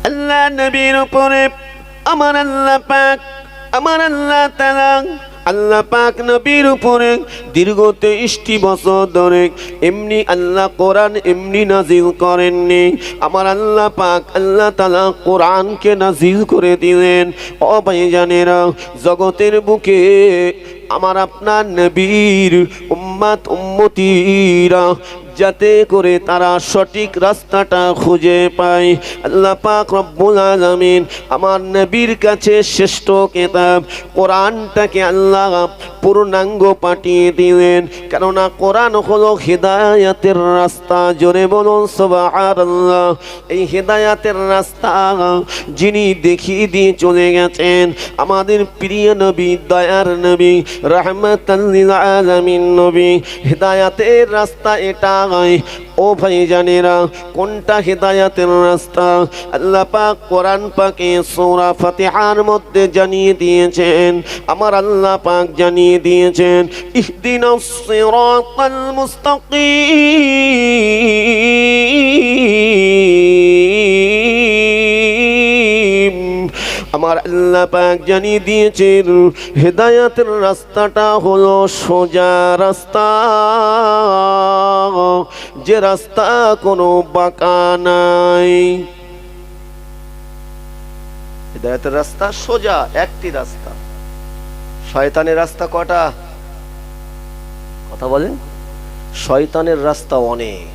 আল্লাহ নবীর উপরে আমার আল্লাহ পাক আমার আল্লাহ তাআলা আল্লাহ পাক নবীর উপরে দীর্ঘ 23টি বছর ধরে এমনি আল্লাহ কোরআন এমনি নাজিল করেননি। আমার আল্লাহ পাক আল্লাহ তাআলা কোরআনকে নাজিল করে দিলেন। ও ভাইজানেরা, জগতের বুকে আমার আপনার নবীর উম্মত উম্মতিরা যাতে করে তারা সঠিক রাস্তাটা খুঁজে পায়, আল্লাহ পাক রব্বুল আলামিন আমার নবীর কাছে শ্রেষ্ঠ কিতাব কোরআনটাকে আল্লাহ পূর্ণাঙ্গ পাঠিয়ে দিলেন। কেননা কোরআন হলো হিদায়াতের রাস্তা। জোরে বলুন সুবহানাল্লাহ। এই হিদায়াতের রাস্তা যিনি দেখিয়ে দিয়ে চলে গেছেন আমাদের প্রিয় নবী, দয়ার নবী, রাহমাতাল লিল আলামিন নবী। হিদায়াতের রাস্তা এটা। ও ভাইজানেরা, কোনটা হিদায়াতের রাস্তা? আল্লাহ পাক কোরআন পাকে সূরা ফাতিহার মধ্যে জানিয়ে দিয়েছেন। আমার আল্লাহ পাক জানিয়ে দিয়েছেন, ইহদিনাস সিরাতাল মুস্তাকিম। আমার আল্লাহ পাক জানিয়ে দিয়েছেন হেদায়াতের রাস্তাটা হলো সোজা রাস্তা, যে রাস্তা কোনো বাঁকা নাই। হেদায়াতের রাস্তা সোজা একটি রাস্তা। শয়তানের রাস্তা কটা? কথা বলেন। শয়তানের রাস্তা অনেক।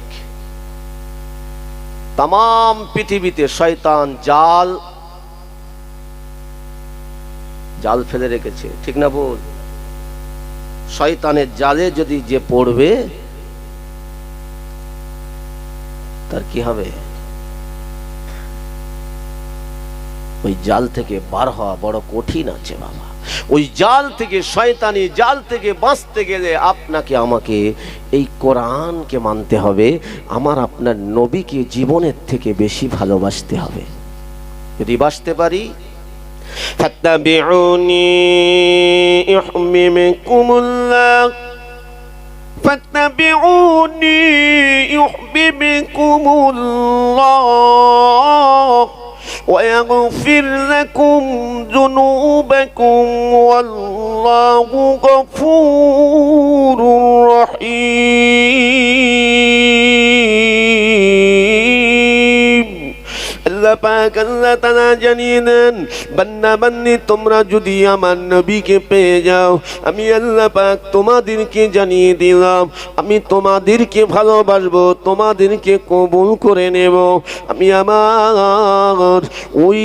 তাম পৃথিবীতে শয়তান জাল ফেলে রেখেছে, ঠিক না বল? শয়তানের জালে যদি যে পড়বে তার কি হবে? ওই জাল থেকে বার হওয়া বড় কঠিন আছে বাবা। ওই জাল থেকে, শয়তানি জাল থেকে বাঁচতে গেলে আপনাকে আমাকে এই কোরআনকে মানতে হবে। আমার আপনার নবীকে জীবনের থেকে বেশি ভালোবাসতে হবে। যদি বাঁচতে পারি, ফাত্তাবিউনি ইউহিব্বুকুমুল্লাহ ফাত্তাবিউনি ইউহিব্বুকুমুল্লাহ ওয়া ইয়াগফির লাকুম যুনুবাকুম ওয়াল্লাহু গফুরুর রহিম। আল্লাহ পাক আল্লাহ তাআলা জানিয়ে দেন, বান্দা বান্দি তোমরা যদি আমার নবীকে পেয়ে যাও, আমি আল্লাহ পাক তোমাদেরকে জানিয়ে দিলাম আমি তোমাদেরকে ভালোবাসবো, তোমাদেরকে কবুল করে নেব। আমি আমার ওই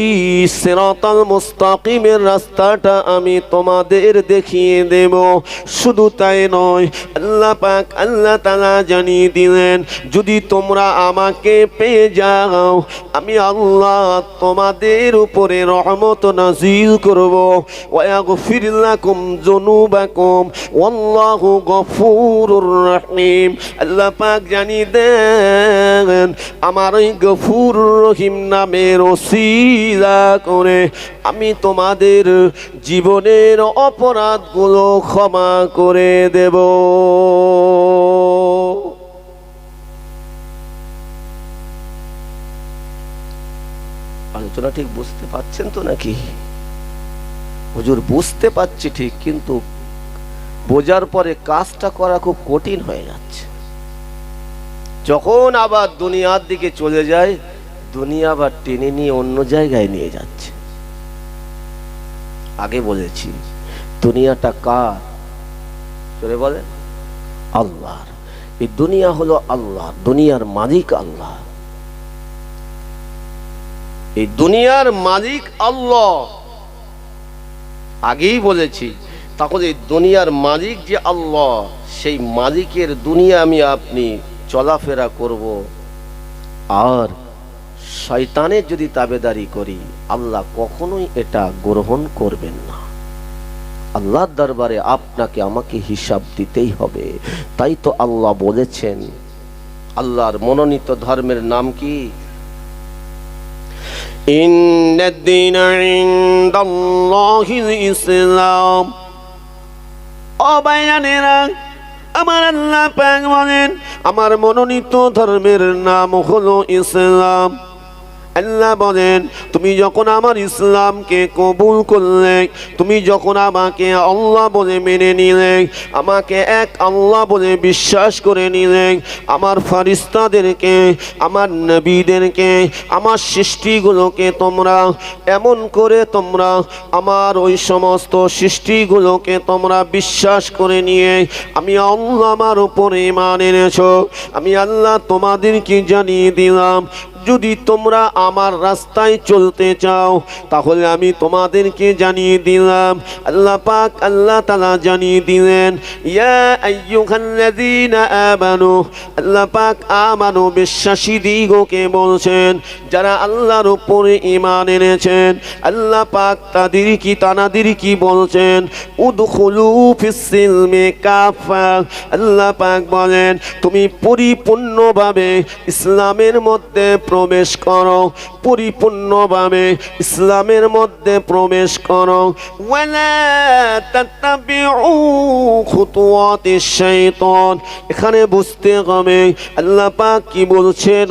সিরাতাল মুস্তাকিমের রাস্তাটা আমি তোমাদের দেখিয়ে দেব। শুধু তাই নয়, আল্লাহ পাক আল্লাহ তাআলা জানিয়ে দিলেন, যদি তোমরা আমাকে পেয়ে যাও, আমি আল্লাহ তোমাদের উপরে রহমত নাজিল করব। ওয়া ইয়াগফির লাকুম যুনুবাকুম ওয়াল্লাহু গফুরুর রহিম। আল্লাহ পাক জানিয়ে দেন, আমার ওই গফুর রহিম নামের ওসিলা করে আমি তোমাদের জীবনের অপরাধগুলো ক্ষমা করে দেব। আলোচনা ঠিক বুঝতে পাচ্ছেন তো নাকি? হুজুর বুঝতে পারছি ঠিক, কিন্তু বোঝার পরে কাজটা করা খুব কঠিন হয়ে যাচ্ছে। যখন আবার দুনিয়ার দিকে চলে যায়, দুনিয়া আবার টেনে নিয়ে অন্য জায়গায় নিয়ে যাচ্ছে। আগে বলেছি দুনিয়াটা কার? চলে বলে আল্লাহর। এই দুনিয়া হলো আল্লাহ, দুনিয়ার মালিক আল্লাহ। এই দুনিয়ার মালিক আল্লাহ, আগেই বলেছি। তাহলে এই দুনিয়ার মালিক যে আল্লাহ, সেই মালিকের দুনিয়া আমি আপনি চলাফেরা করব, আর শয়তানের যদি তাবেদারি করি, আল্লাহ কখনোই এটা গ্রহণ করবেন না। আল্লাহর দরবারে আপনাকে আমাকে হিসাব দিতেই হবে। তাই তো আল্লাহ বলেছেন, আল্লাহর মনোনীত ধর্মের নাম কি? ইন্নাদ-দীনা ইনদাল্লাহিল ইসলাম। ও ভাইয়ানেরা, আমার আল্লাহ পাক বলেন, আমার মনোনীত ধর্মের নাম হলো ইসলাম। আল্লাহ বলেন, তুমি যখন আমার ইসলামকে কবুল করলে, তুমি যখন আমাকে আল্লাহ বলে মেনে নিলে, আমাকে এক আল্লাহ বলে বিশ্বাস করে নিলে, আমার ফারিস্তাদেরকে, আমার নবীদেরকে, আমার সৃষ্টিগুলোকে তোমরা এমন করে তোমরা আমার ওই সমস্ত সৃষ্টিগুলোকে তোমরা বিশ্বাস করে নিয়ে আমি আল্লাহ আমার উপরে ঈমান এনেছো, আমি আল্লাহ তোমাদেরকে জানিয়ে দিলাম, যদি তোমরা আমার রাস্তায় চলতে চাও তাহলে আমি তোমাদেরকে জানিয়ে দিলাম। আল্লাহ পাক আল্লাহ তাআলা জানিয়ে দিলেন, ইয়া আইয়ুহাল্লাযীনা আমানু, আল্লাহ পাক আমানু বিশ্বাসীদিগকে বলছেন, যারা আল্লাহর উপরে ঈমান এনেছেন, আল্লাহ পাক তানাদের কি বলছেন, উদখুলু ফিস-সিলমি কাফা, আল্লাহ পাক বলেন তুমি পরিপূর্ণভাবে ইসলামের মধ্যে প্রবেশ করো, পরিপূর্ণভাবে ইসলামের মধ্যে প্রবেশ করো। ওয়ালা তাত্তাবিউ খুতুওয়াতিশ শাইতান, এখানে বুঝতে হবে আল্লাহ পাক কি বলছেন।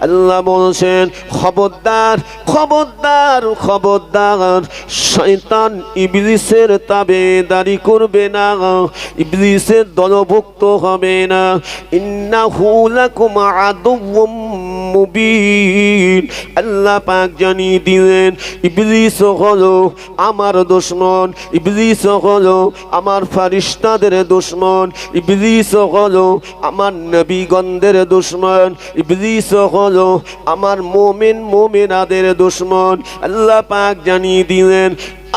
আল্লাহ বলছেন খবরদার খবরদার খবরদার শয়তান ইবলিসের তাবেদারি করবে না, ইবলিসের দলভুক্ত হবে না। ইন্নাহু লাকুম আদুউম মুবিন, আল্লাহ পাক জানিয়ে দিলেন ইবলিস হলো আমার দুশমন, ইবলিস হলো আমার ফারিস্তাদের দুশমন, ইবলিস হলো আমার নবীগণদের দুশমন, ইবলিস হলো আমার মুমিনাদের দুশমন। আল্লাহ পাক জানিয়ে দিলেন,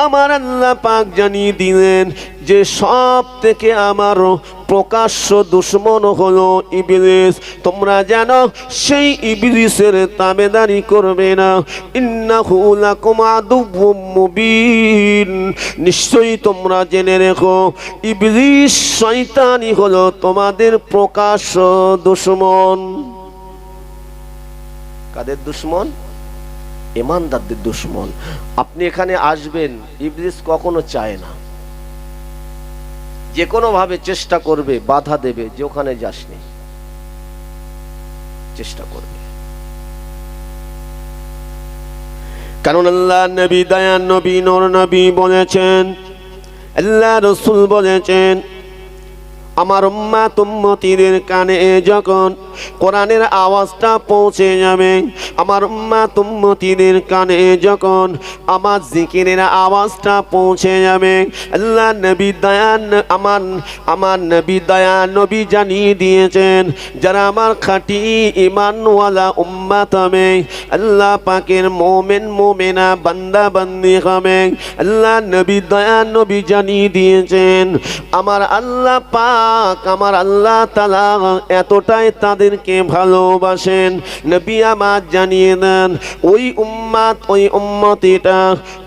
আমার আল্লাহ পাক জানিয়ে দিলেন যে সব থেকে আমার প্রকাশ্য দুশমন হলো ইবলিস। তোমরা জানো সেই ইবলিসের তাবেদারি করবে না। ইন্নাহু লাকুম আদুউম মুবিন, নিশ্চয়ই তোমরা জেনে রেখো ইবলিস শয়তানই হলো তোমাদের প্রকাশ্য দুশমন। কাদের দুশমন? ঈমানদারদের দুশমন। আপনি এখানে আসবেন, ইবলিস কখনো চায় না, যে কোনো ভাবে চেষ্টা করবে, বাধা দেবে যে ওখানে যাসনি, চেষ্টা করবে। কারণ আল্লাহ নবী, দয়ার নবী, নূর নবী বলেছেন, আল্লাহ রাসূল বলেছেন, আমার উম্মত উম্মতীদের কানে যখন কোরআনের আওয়াজটা পৌঁছে যাবে, আমার উম্মত উম্মতীদের কানে যখন আমার জিকিরের আওয়াজটা পৌঁছে যাবে, আল্লাহ নবী দয়ান আমার নবী দয়ান নবী জানিয়ে দিয়েছেন, যারা আমার খাঁটি ঈমানওয়ালা উম্মত হবে, আল্লাহ পাকের মুমিন মুমিনা বান্দা বান্দি হবে, আল্লাহ নবী দয়ান নবী জানিয়ে দিয়েছেন, আমার আল্লাহ পাক আমার আল্লাহ তাআলা এতটাই তাদেরকে ভালোবাসেন, নবী আমার জানিয়ে দেন ওই উম্মত ওই উম্মতিটা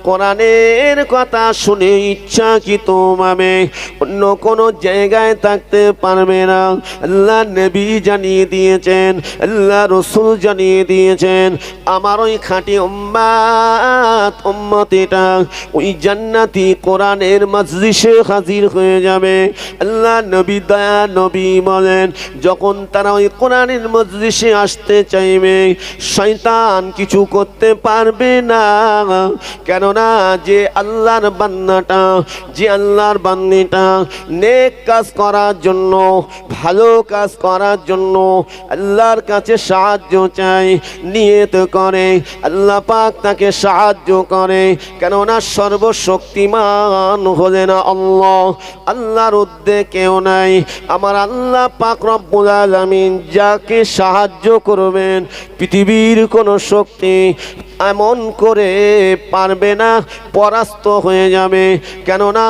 কোরআনের কথা শুনে ইচ্ছাকৃতভাবে অন্য কোনো জায়গায় থাকতে পারবে না। আল্লাহ নবী জানিয়ে দিয়েছেন, আল্লাহ রাসূল জানিয়ে দিয়েছেন, আমার ওই খাঁটি উম্মত উম্মতিটা ওই জান্নাতি কোরআনের মজলিসে হাজির হয়ে যাবে। আল্লাহ নবী দয়া নবী বলেন, যখন তারা ওই কোরআনের মজলিসে আসতে চাইবে, শয়তান কিছু করতে পারবে না। কেননা যে আল্লাহর বান্দাটা, যে আল্লাহর বান্দিটা নেক কাজ করার জন্য, ভালো কাজ করার জন্য আল্লাহর কাছে সাহায্য চায়, নিয়ত করে, আল্লাহ পাক তাকে সাহায্য করে। কেননা সর্বশক্তিমান হলেন আল্লাহ, আল্লাহর ঊর্ধ্বে কেউ নাই। আমার আল্লাহ পাক রব্বুল আলামিন যাকে সাহায্য করবেন, পৃথিবীর কোনো শক্তি এমন করে পারবে না, পরাস্ত হয়ে যাবে। কেননা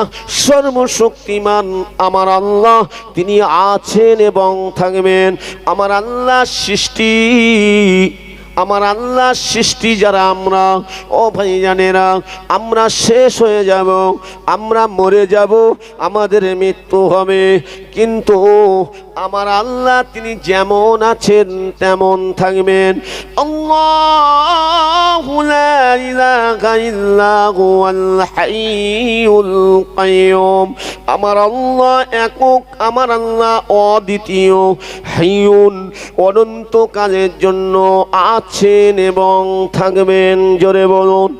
সর্বশক্তিমান আমার আল্লাহ, তিনি আছেন এবং থাকবেন। আমার আল্লাহ সৃষ্টি যারা আমরা, ও ভাইজানেরা, আমরা শেষ হয়ে যাব, আমরা মরে যাব, আমাদের মৃত্যু হবে, কিন্তু আমার আল্লাহ তিনি যেমন আছেন তেমন থাকবেন। আল্লাহু লা ইলাহা ইল্লা হুয়াল হাইয়ুল কাইয়ুম। আমার আল্লাহ একক, আমার আল্লাহ অদ্বিতীয়, হাইয়ুন অনন্তকালের জন্য আছেন এবং থাকবেন। জোরে বলুন।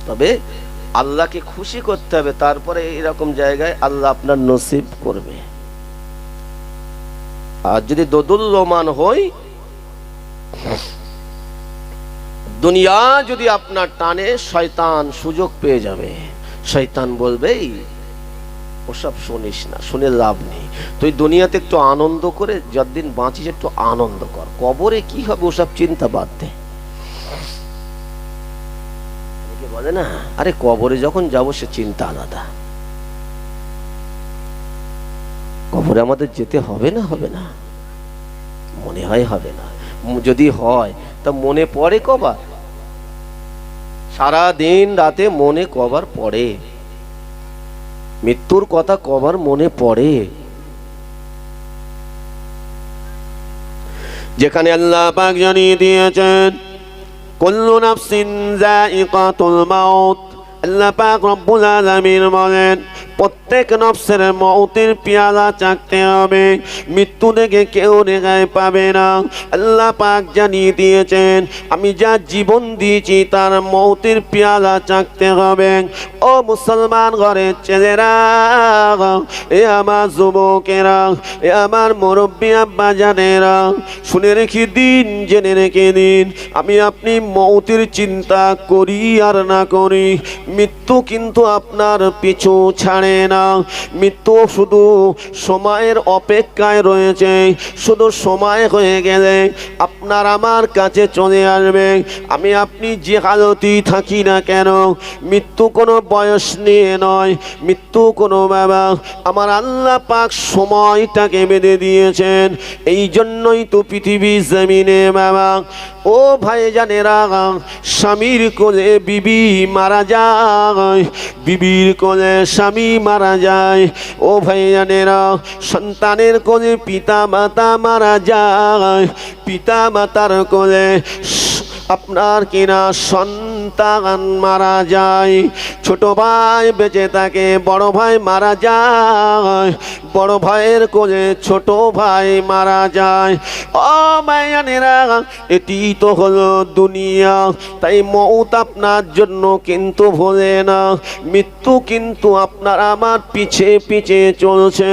তবে আল্লাহকে খুশি করতে হবে, তারপরে এরকম জায়গায় আল্লাহ আপনার নসিব করবে। আর যদি দোদুল্যমান হই, দুনিয়া যদি আপনার টানে, শয়তান সুযোগ পেয়ে যাবে। শয়তান বলবে ওসব শুনিস না, শুনে লাভ নেই, তুই দুনিয়াতে একটু আনন্দ করে যতদিন বাঁচিস একটু আনন্দ কর, কবরে কি হবে ওসব চিন্তা বাদ দে। বলে না, আরে কবরে যখন যাবো সে চিন্তা আলাদা। কবরে আমাদের যেতে হবে না? হবে না? মনে হয় হবে না। যদি হয় তা মনে পড়ে কবার? সারা দিন রাতে মনে কবার পড়ে? মৃত্যুর কথা কবার মনে পড়ে? যেখানে আল্লাহ পাক জানিয়ে দিয়েছেন কুল্লু নাফসিন যায়িকাতুল মাউত, আল্লাহ পাক রব্বুল আলামিন বলেন প্রত্যেক নফসের মউতের পেয়ালা চাকতে হবে, মৃত্যু থেকে কেউ রেহাই পাবে না। আল্লাহ পাক জানিয়ে দিয়েছেন আমি যা জীবন দিয়েছি তার মউতের পেয়ালা চাকতে হবে। ও মুসলমান ঘরের ছেলেরা, এ আমার যুবকেরা, এ আমার মুরব্বী আব্বা জানেরা, শুনে রেখে দিন, জেনে রেখে দিন, আমি আপনি মউতের চিন্তা করি আর না করি, মৃত্যু কিন্তু আপনার পিছু ছাড়ে না। মৃত্যু শুধু সময়ের অপেক্ষায় রয়েছে, শুধু সময় হয়ে গেলে আপনার আমার কাছে চলে আসবে। আমি আপনি যে হালতেই থাকি না কেন, মৃত্যু কোনো বয়স নিয়ে নয়, মৃত্যু কোনো বাবা, আমার আল্লাহ পাক সময়টাকে বেঁধে দিয়েছেন। এই জন্যই তো পৃথিবী জমিনে বাবা ও ভাই জানেরা, স্বামীর কোলে বিবি মারা যায়, বিবির কোলে স্বামী মারা যায়। ও ভাই জানেরা, সন্তানের কোলে পিতা মাতা মারা যায়, পিতা মাতার কোলে আপনার কিনা সন্তান মারা যায়। ছোট ভাই বেঁচে থাকে, বড় ভাই মারা যায়, বড় ভাইয়ের কোলে ছোট ভাই মারা যায়। ও মায়ানেরা, এটি তো হলো দুনিয়া। তাই মউত আপনার জন্য কিন্তু ভোলে না, মৃত্যু কিন্তু আপনার আমার পিছে পিছে চলছে।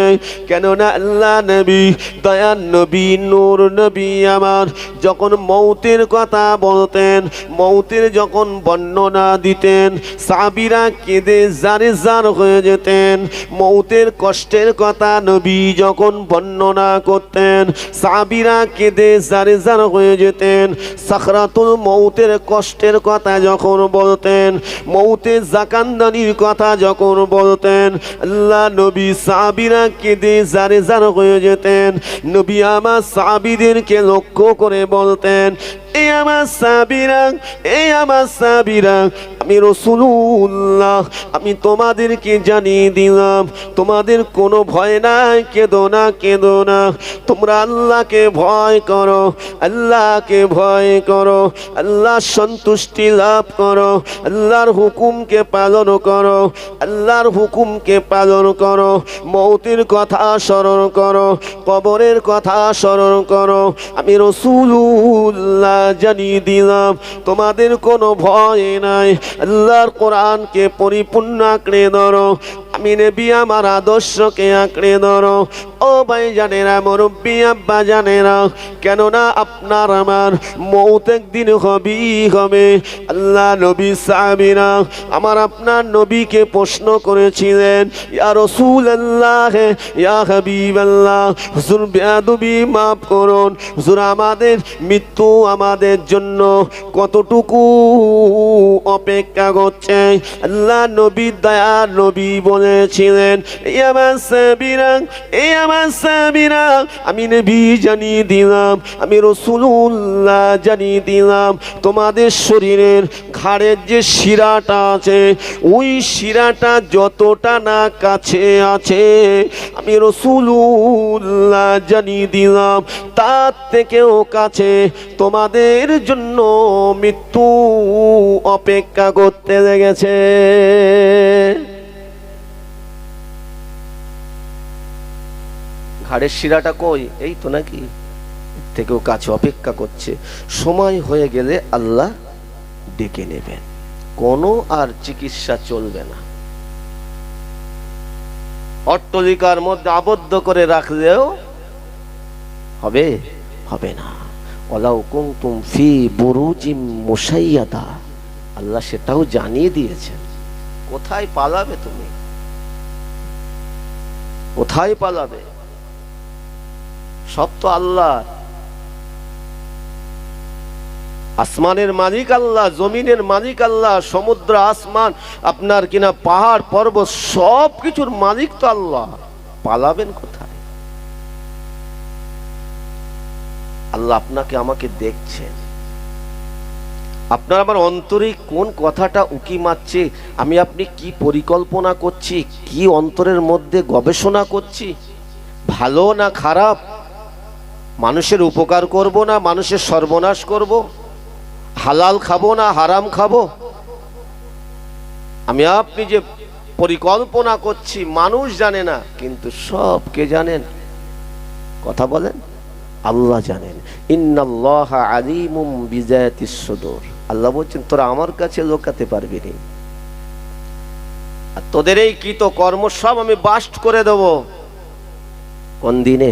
কেননা আল্লাহ নবী, দয়ার নবী, নূর নবী আমার যখন মউতের কথা বলতেন, মউতের যখন বর্ণনা দিতেন, সাহাবীরা কেঁদে জারে জার হয়ে যেতেন। মউতের কষ্টের কথা নবী যখন বর্ণনা করতেন, সাহাবীরা কেঁদে জারে জার হয়ে যেতেন। সাকরাতুল মউতের কষ্টের কথা যখন বলতেন, মউতের জাকান্দানির কথা যখন বলতেন, আল্লাহ নবী সাহাবীরা কেঁদে জারে জার হয়ে যেতেন। নবী আমার সাহাবীদেরকে লক্ষ্য করে বলতেন, এই আমার সাহাবীরা, এই আমার সাহাবীরা, আমি রাসূলুল্লাহ, আমি তোমাদেরকে জানিয়ে দিলাম তোমাদের কোনো ভয় নাই, কেঁদো না, কেঁদো না, তোমরা আল্লাহকে ভয় করো, আল্লাহকে ভয় করো, আল্লাহর সন্তুষ্টি লাভ করো, আল্লাহর হুকুমকে পালন করো, আল্লাহর হুকুমকে পালন করো। মউতের কথা স্মরণ করো, কবরের কথা স্মরণ করো। আমি রাসূলুল্লাহ জানিয়ে দিলাম তোমাদের কোনো ভয় নাই। আল্লাহর কোরআনকে পরিপূর্ণ আঁকড়ে ধরো, আমি নবী আমার আদর্শকে আঁকড়ে ধরো। ও ভাই জানেরা, মুরব্বী আব্বা জানেরা, কেননা আপনার আমার মউত একদিন হবেই হবে। আল্লাহ নবী সাহাবীরা আমার আপনার নবীকে প্রশ্ন করেছিলেন, ইয়া রাসূলুল্লাহ, ইয়া হাবিবাল্লাহ, হুজুর বেয়াদবি মাফ করুন, হুজুর আমাদের মৃত্যু আমাদের জন্য কতটুকু অপেক্ষা করছে? আল্লাহ নবী দয়ার নবী বলেছিলেন, এই আমার সাহাবীরা, এই আমার সাহাবীরা, আমি নবী জানিয়ে দিলাম, আমি রাসূলুল্লাহ জানিয়ে দিলাম তোমাদের শরীরের ঘাড়ের যে শিরাটা আছে ওই শিরাটা যতটা না কাছে আছে আমি রাসূলুল্লাহ জানিয়ে দিলাম তার থেকেও কাছে তোমাদের জন্য মৃত্যু অপেক্ষা করতে লেগেছে। ঘাড়ের শিরাটা কই? এই তো নাকি, এর থেকেও কাছে অপেক্ষা করছে। সময় হয়ে গেলে আল্লাহ ডেকে নেবেন, কোনো আর চিকিৎসা চলবে না। অট্টালিকার মধ্যে আবদ্ধ করে রাখলেও হবে হবে না। ওয়ালাউ কুনতুম ফি বুরুজিম মুশাইয়াদা, আল্লাহ সেটাও জানিয়ে দিয়েছেন। কোথায় পালাবে তুমি? কোথায় পালাবে? সব তো আল্লাহ। আসমানের মালিক আল্লাহ, জমিনের মালিক আল্লাহ, সমুদ্র আসমান আপনার কিনা পাহাড় পর্বত সব কিছুর মালিক তো আল্লাহ। পালাবেন কোথায়? আল্লাহ আপনাকে আমাকে দেখছেন। আপনার আমার অন্তরে কোন কথাটা উকি মারছে, আমি আপনি কি পরিকল্পনা করছি, কি অন্তরের মধ্যে গবেষণা করছি, ভালো না খারাপ, মানুষের উপকার করব না মানুষের সর্বনাশ করব, হালাল খাবো না হারাম খাবো। আমি আপনি যে পরিকল্পনা করছি মানুষ জানে না, কিন্তু সব কে জানেন? কথা বলেন, আল্লাহ জানেন। ইন্নাল্লাহা আলিমুম বিযাতিস সুদূর, আল্লাহ বলছেন তোরা আমার কাছে লুকাতে পারবি না, আর তোদের এই কৃত কর্ম সব আমি বাস্ট করে দেব। কোন দিনে?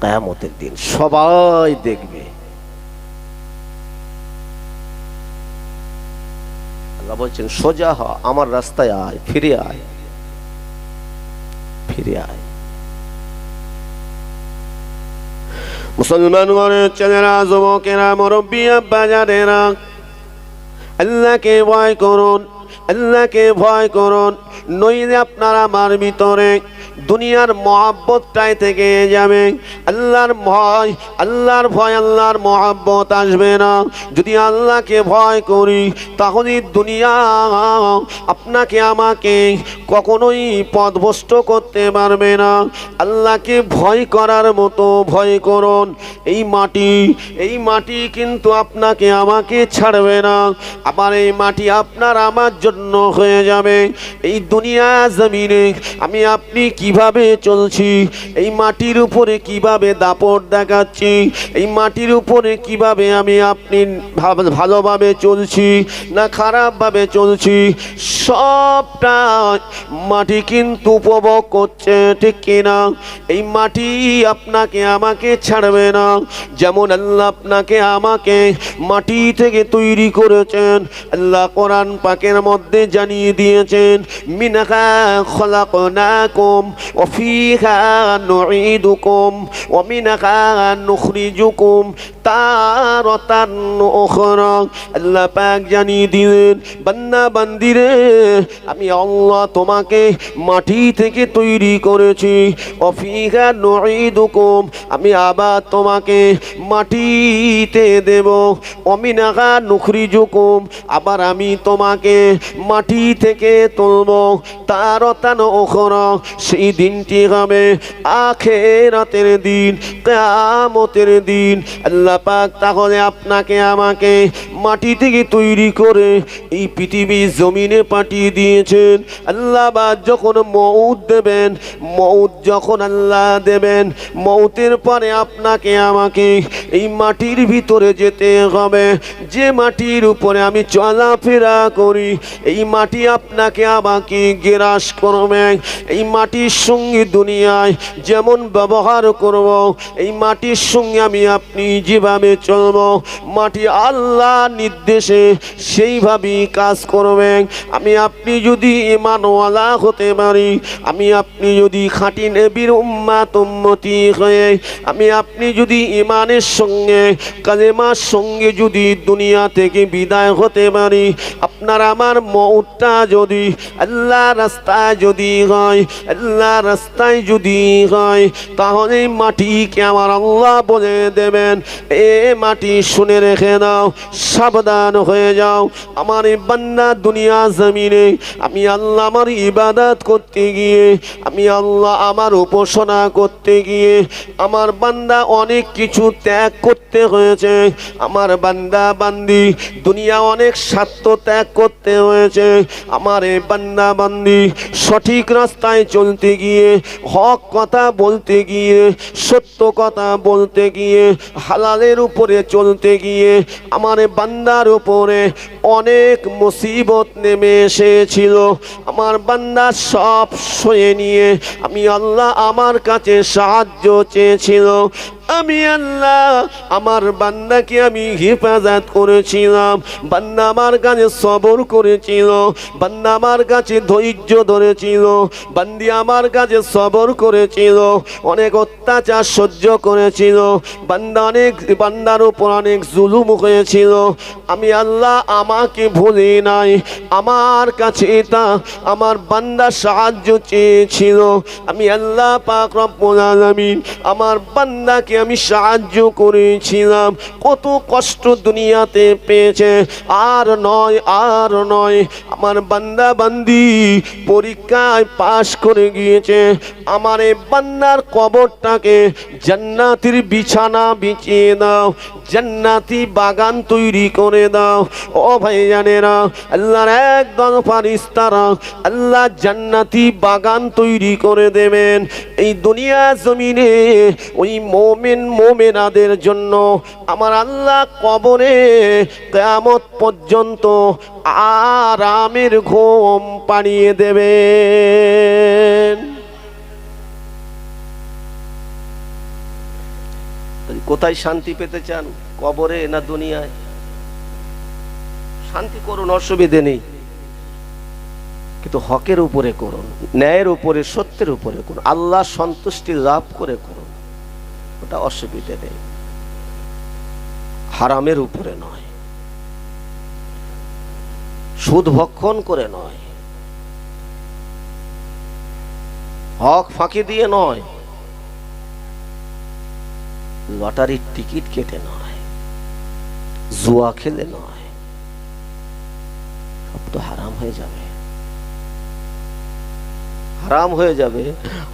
কিয়ামতের দিন সবাই দেখবে। আল্লাহ বলছেন সোজা হ, আমার রাস্তায় আয়, ফিরে আয়, ফিরে আয়। মুসলমান ঘরের ছেলেরা, যুবকেরা, মুরব্বী আব্বা জানেরা, আল্লাহকে ভয় করুন, আল্লাহকে ভয় করুন, নইলে আপনার আমার ভিতরে দুনিয়ার মহাব্বতটাই থেকে যাবে। আল্লাহর ভয়, আল্লাহর ভয়, আল্লাহর মহাব্বত আসবে না। যদি আল্লাহকে ভয় করি তাহলে দুনিয়া আপনাকে আমাকে কখনোই পথভ্রষ্ট করতে পারবে না। আল্লাহকে ভয় করার মতো ভয় করুন। এই মাটি কিন্তু আপনাকে আমাকে ছাড়বে না, আবার এই মাটি আপনার আমার জন্য হয়ে যাবে। এই দুনিয়া জমিনে আমি আপনি কিভাবে চলছি, এই মাটির উপরে কিভাবে দাপট দেখাচ্ছি, এই মাটির উপরে কিভাবে আমি আপনি ভালোভাবে চলছি না খারাপভাবে চলছি, সবটা মাটি কিন্তু উপভোগ করছে, ঠিক কিনা? এই মাটি আপনাকে আমাকে ছাড়বে না। যেমন আল্লাহ আপনাকে আমাকে মাটি থেকে তৈরি করেছেন, আল্লাহ কোরআন পাকের মধ্যে জানিয়ে দিয়েছেন মিনহা খলাকনাকুম ওয়া ফিহা নুঈদুকুম ওয়া মিনহা নুখরিজুকুম তারাতান উখরা। আল্লাহ পাক জানিয়ে দিলেন বান্দা বান্দিরে, আমি আল্লাহ তোমাকে মাটি থেকে তৈরি করেছি, ওয়া ফিহা নুঈদুকুম, আমি আবার তোমাকে মাটিতে দেব, ওয়া মিনহা নুখরিজুকুম, আবার আমি তোমাকে মাটি থেকে তুলব, তারাতান উখরা। সেই দিনটি হবে আখিরাতের দিন, কিয়ামতের দিন। আল্লাহ পাক তাহলে আপনাকে আমাকে মাটি থেকে তৈরি করে এই পৃথিবীর জমিনে পাঠিয়ে দিয়েছেন। আল্লাহ বাদ যখন মউত দেবেন, মউত যখন আল্লাহ দেবেন, মউতের পরে আপনাকে আমাকে এই মাটির ভিতরে যেতে হবে। যে মাটির উপরে আমি চলাফেরা করি, এই মাটি আপনাকে আমাকে গ্রাস করবে। এই মাটির সঙ্গে দুনিয়ায় যেমন ব্যবহার করব, এই মাটির সঙ্গে আমি আপনি যেভাবে চলব, মাটি আল্লাহ নির্দেশে সেইভাবেই কাজ করবে। আমি আপনি যদি ঈমানওয়ালা হতে পারি, আমি আপনি যদি খাঁটি নবীর উম্মত উম্মতি হয়ে আমি আপনি যদি ঈমানের সঙ্গে কালেমার সঙ্গে যদি দুনিয়া থেকে বিদায় হতে পারি, আপনার আমার মউতটা যদি আল্লাহ রাস্তায় যদি হয়, আল্লাহ রাস্তায় যদি হয়, তাহলে মাটিকে আমার আল্লাহ বলে দেবেন, এ মাটি শুনে রেখে দাও, সাবধান হয়ে যাও। আমার এই বান্দা দুনিয়া জমিনে আমি আল্লাহ আমার ইবাদত করতে গিয়ে, আমি আল্লাহ আমার উপাসনা করতে গিয়ে আমার বান্দা অনেক কিছু ত্যাগ করতে হয়েছে। আমার বান্দা বান্দি দুনিয়া অনেক স্বার্থ ত্যাগ করতে হয়েছে। আমার এই বান্দা বান্দি সঠিক রাস্তায় চলতে গিয়ে, হক কথা বলতে গিয়ে, সত্য কথা বলতে গিয়ে, হালালের উপরে চলতে গিয়ে আমার এই বান্দার উপরে অনেক মুসিবত নেমে এসেছিল। আমার বান্দা সব সয়ে নিয়ে আমি আল্লাহ আমার কাছে সাহায্য চেয়েছিল। আমি আল্লাহ আমার বান্দাকে আমি হেফাজত করেছিলাম, বান্দা আমার কাছে সবর করেছিল, বান্দা আমার কাছে ধৈর্য ধরেছিল, বান্দি আমার কাছে সবর করেছিল, অনেক অত্যাচার সহ্য করেছিল, বান্দার উপর অনেক জুলুম হয়েছিল। আমি আল্লাহ আমাকে ভুলি নাই, আমার কাছে তা আমার বান্দা সাহায্য চেয়েছিল। আমি আল্লাহ পাক রব্বুল আলামিন আমার বান্দাকে আমি সাহায্য করেছিলাম। কত কষ্ট দুনিয়াতে পেয়েছে, আর নয় আর নয়, আমার বান্দা বান্দি পরীক্ষায় পাশ করে গিয়েছে। আমার এই বান্দার কবরটাকে জান্নাতের বিছানা বিছিয়ে দাও, জান্নাতি বাগান তৈরি করে দাও। ও ভাইজানেরা, আল্লাহর একদল ফারিস্তারা আল্লাহ জান্নাতি বাগান তৈরি করে দেবেন এই দুনিয়া জমিনে ওই মোমেনাদের জন্য। আমার আল্লাহ কবরে কিয়ামত পর্যন্ত আরামের ঘুম পাড়িয়ে দেবেন। কোথায় শান্তি পেতে চান, কবরে না দুনিয়ায়? শান্তি করুন, অসুবিধে নেই, কিন্তু হকের উপরে করুন, ন্যায়ের উপরে, সত্যের উপরে করুন, আল্লাহ সন্তুষ্টি লাভ করে করুন, ওটা অসুবিধে নেই। হারামের উপরে নয়, সুদ ভক্ষণ করে নয়, হক ফাঁকি দিয়ে নয়, লটারির টিকিট কেটে নয়, জুয়া খেলে নয়, সব তো হারাম হয়ে যাবে, হারাম হয়ে যাবে।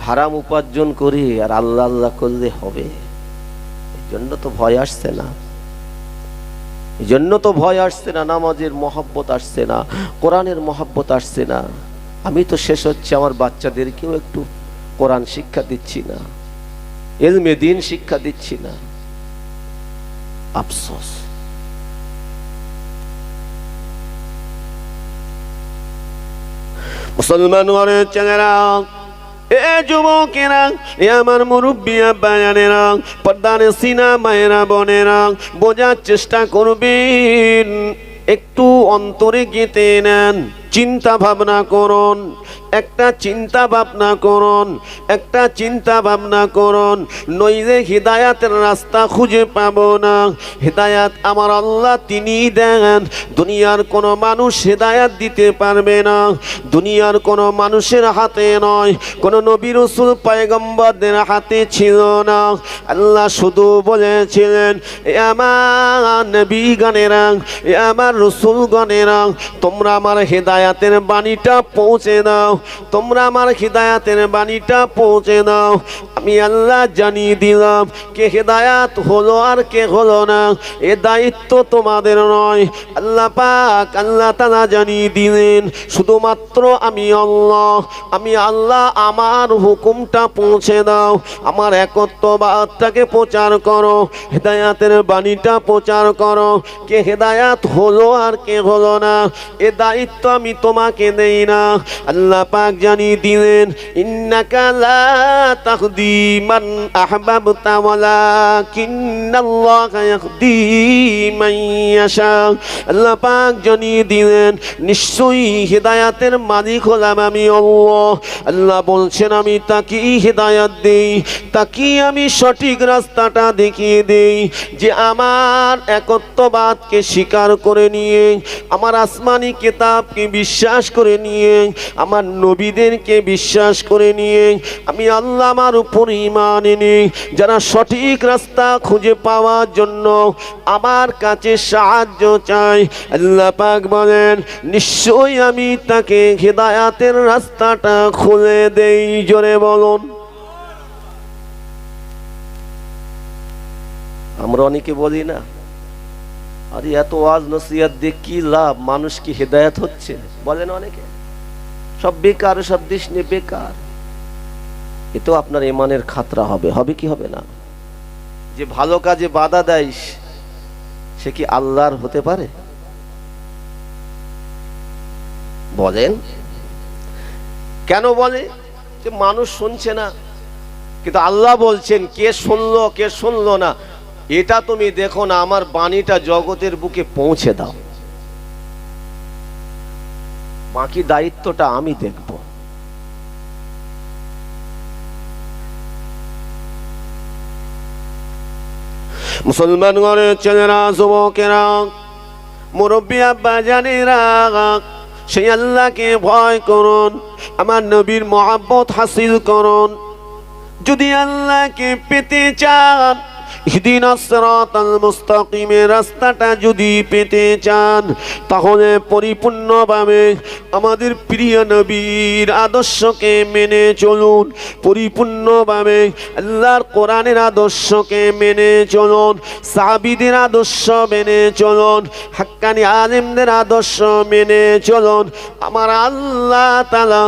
হারাম উপার্জন করি আর আল্লাহ আল্লাহ করলে হবে? এই জন্য তো ভয় আসছে না, এই জন্য তো ভয় আসছে না, নামাজের মহব্বত আসছে না, কোরআনের মহব্বত আসছে না। আমি তো শেষ হচ্ছে আমার বাচ্চাদেরকেও একটু কোরআন শিক্ষা দিচ্ছি না, ইলমে দ্বীন শিক্ষা দিচ্ছি না, আফসোস। মুসলমান ঘরের ছেলেরা, এ যুবকেরা, এ আমার মুরব্বী আব্বায়ানেরা, পর্দার সিনা মায়েরা, বোনেরা, বোঝার চেষ্টা করবেন, একটু অন্তরে গেঁথে নেন, চিন্তা ভাবনা করুন, একটা চিন্তা ভাবনা করুন, একটা চিন্তা ভাবনা করুন, নইলে হিদায়াতের রাস্তা খুঁজে পাবো না। হিদায়াত আমার আল্লাহ তিনি দেন, দুনিয়ার কোনো মানুষ হিদায়াত দিতে পারবে না, দুনিয়ার কোনো মানুষের হাতে নয়, কোনো নবী রাসূল পয়গম্বরদের হাতে ছিল না। আল্লাহ শুধু বলেছিলেন, এ আমার নবীগণেরা, এ আমার রাসূলগণেরা, তোমরা আমার হিদায়াতের বাণীটা পৌঁছে দাও, তোমরা আমার হিদায়াতের বাণীটা পৌঁছে দাও। আমি আল্লাহ জানিয়ে দিলাম কে হিদায়াত হলো আর কে হলো না, এ দায়িত্ব তোমাদের নয়। আল্লাহ পাক আল্লাহ তাআলা জানিয়ে দিলেন, শুধুমাত্র আমি আল্লাহ আমার হুকুমটা পৌঁছে দাও, আমার একত্ববাদটাকে প্রচার করো, হিদায়াতের বাণীটা প্রচার করো। কে হিদায়াত হলো আর কে হলো না, এ দায়িত্ব আমি আমি তোমাকে দেই না। আল্লাহ পাক জানিয়ে দিলেন, ইন্নাকা লা তাহদি মান আহবাবতা ওয়ালাকিন্নাল্লাহা ইয়াহদি মান ইয়াশা। আল্লাহ পাক জানিয়ে দিলেন, নিশ্চয়ই হিদায়াতের মালিক হলাম আমি আল্লাহ। আল্লাহ বলছেন, আমি তাকেই হিদায়াত দেই, তাকেই আমি সঠিক রাস্তাটা দেখিয়ে দেই, যে আমার একত্ববাদকে স্বীকার করে নিয়ে, আমার আসমানি কিতাবকে বিশ্বাস করে নিয়ে, আমার নবীদেরকে বিশ্বাস করে নিয়ে, আমি আল্লাহ আমার উপর ঈমান এনে যারা সঠিক রাস্তা খুঁজে পাওয়ার জন্য আমার কাছে সাহায্য চায়, আল্লাহ পাক বলেন, নিশ্চয়ই আমি তাকে হিদায়াতের রাস্তাটা খুলে দেই। জোরে বলুন। আমরা অনেকে বলি না, আরে এত ওয়াজ নসিহত দিয়ে কি লাভ, মানুষ কি হেদায়েত হচ্ছে? বলেন অনেকে, সব বেকার, সব দেশ নিয়ে বেকার। এতো আপনার ইমানের খাতরা হবে, হবে কি হবে না? যে ভালো কাজে বাধা দেয় সে কি আল্লাহর হতে পারে? বলেন। কেন বলে? যে মানুষ শুনছে না, কিন্তু আল্লাহ বলছেন, কে শুনলো কে শুনলো না এটা তুমি দেখো না, আমার বাণীটা জগতের বুকে পৌঁছে দাও, বাকি দায়িত্বটা আমি দেখব। মুসলমান ঘরের ছেলেরা, যুবকেরা, মুরব্বী আব্বা জানেরা, সেই আল্লাহকে ভয় করুন, আমার নবীর মহব্বত হাসিল করুন। যদি আল্লাহকে পেতে চান, ইহদিনাস সিরাতাল মুস্তাকিমের রাস্তাটা যদি পেতে চান, তাহলে পরিপূর্ণভাবে আমাদের প্রিয় নবীর আদর্শকে মেনে চলুন, পরিপূর্ণভাবে আল্লাহর কোরআনের আদর্শকে মেনে চলুন, সাহাবীদের আদর্শ মেনে চলুন, হাক্কানি আলেমদের আদর্শ মেনে চলুন। আমার আল্লাহ তাআলা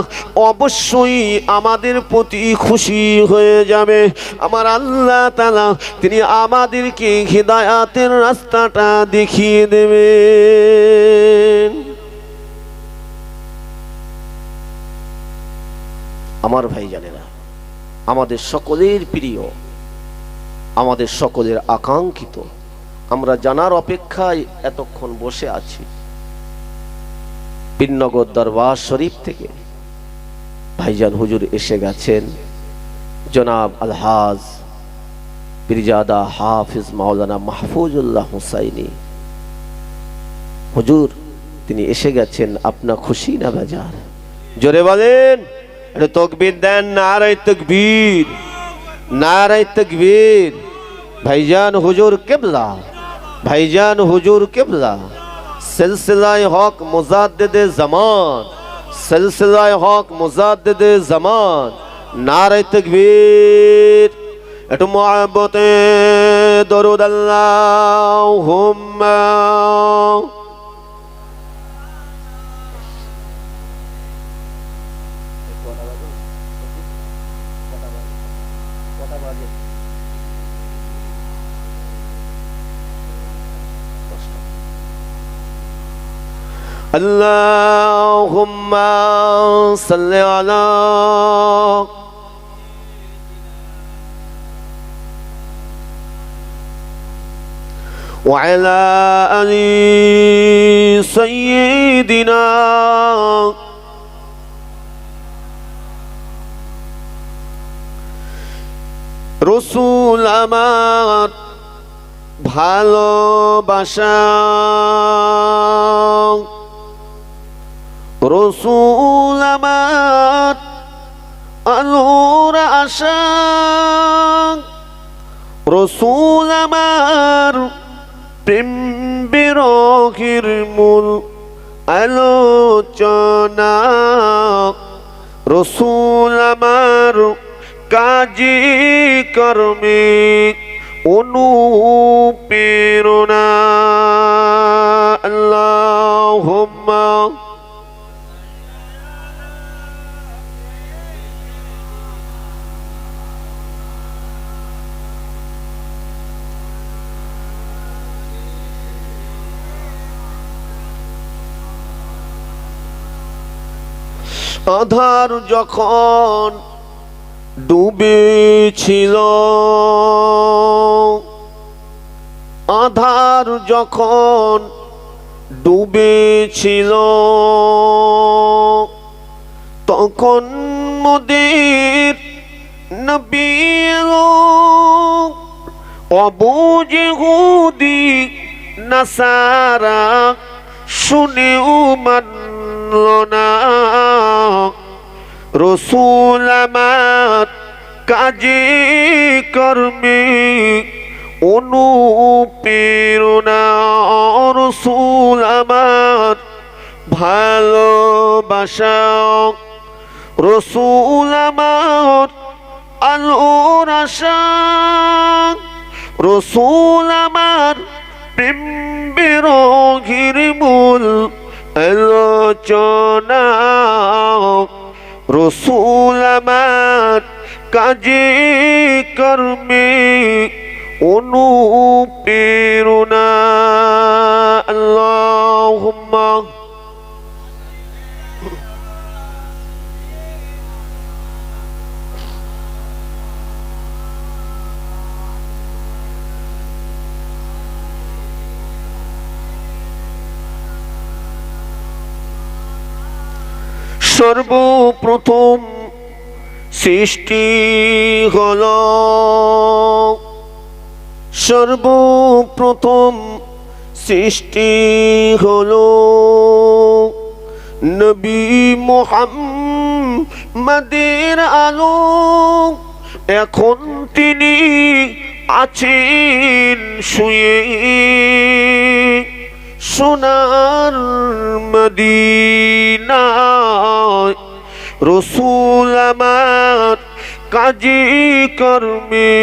অবশ্যই আমাদের প্রতি খুশি হয়ে যাবে। আমার আল্লাহ তাআলা তিনি আমাদেরকে হিদায়াতের রাস্তাটা দেখিয়ে দেবেন। আমার ভাই জানেরা, আমাদের সকলের প্রিয়, আমাদের সকলের আকাঙ্ক্ষিত, আমরা জানার অপেক্ষায় এতক্ষণ বসে আছি। পীরনগর দরবার শরীফ থেকে ভাইজান হুজুর এসে গেছেন, জনাব আলহাজ পীরজাদা হাফিজ মাওলানা মাহফুজুল্লাহ হুসাইনি হুজুর, তিনি এসে গেছেন। আপনার খুশি না বেজার? জোরে বলেন, এটা তাকবীর দেন, নারায়ে তাকবীর, নারায়ে তাকবীর। ভাইজান হুজুর কিবলা, ভাইজান হুজুর কিবলা, সিলসিলায়ে হক মুজাদ্দিদে জামান, সিলসিলায়ে হক মুজাদ্দিদে জামান। নারায়ে তাকবীর। একটু মুহাব্বতে দরুদ আল্লাহুম্মা। আল্লাহুম্মা সাল্লি আলা وعلى آل سيدنا রসুল আমার ভালোবাসা, রসুল আমার আলোর আশা, রসুল আমার প্রেম বিরহের মূল আলোচনা, রসুল আমার কাজে কর্মে অনুপ্রেরণা। আল্লাহুম্মা আধার যখন ডুবেছিল, আধার যখন ডুবেছিল, তখন মোদের নবী এলো। অবুঝ ইহুদি নাসারা শুনেও মানল না, রসুল আমার কাজে কর্মে অনুপ্রেরণা, রসুল আমার ভালোবাসা, রসুল আমার আলোর আশা, রসুল আমার প্রেম বিরোধীর মূল আলোচনা, রসুল আমার কাজে কর্মে অনুপ্রেরণা। আল্লাহুম্মা সর্বপ্রথম সৃষ্টি হলো, সর্বপ্রথম সৃষ্টি হলো নবী মুহাম্মাদের আলো। এখন তিনি আছেন শুয়ে সোনার মদিনায়, রসুল আমার কাজে কর্মে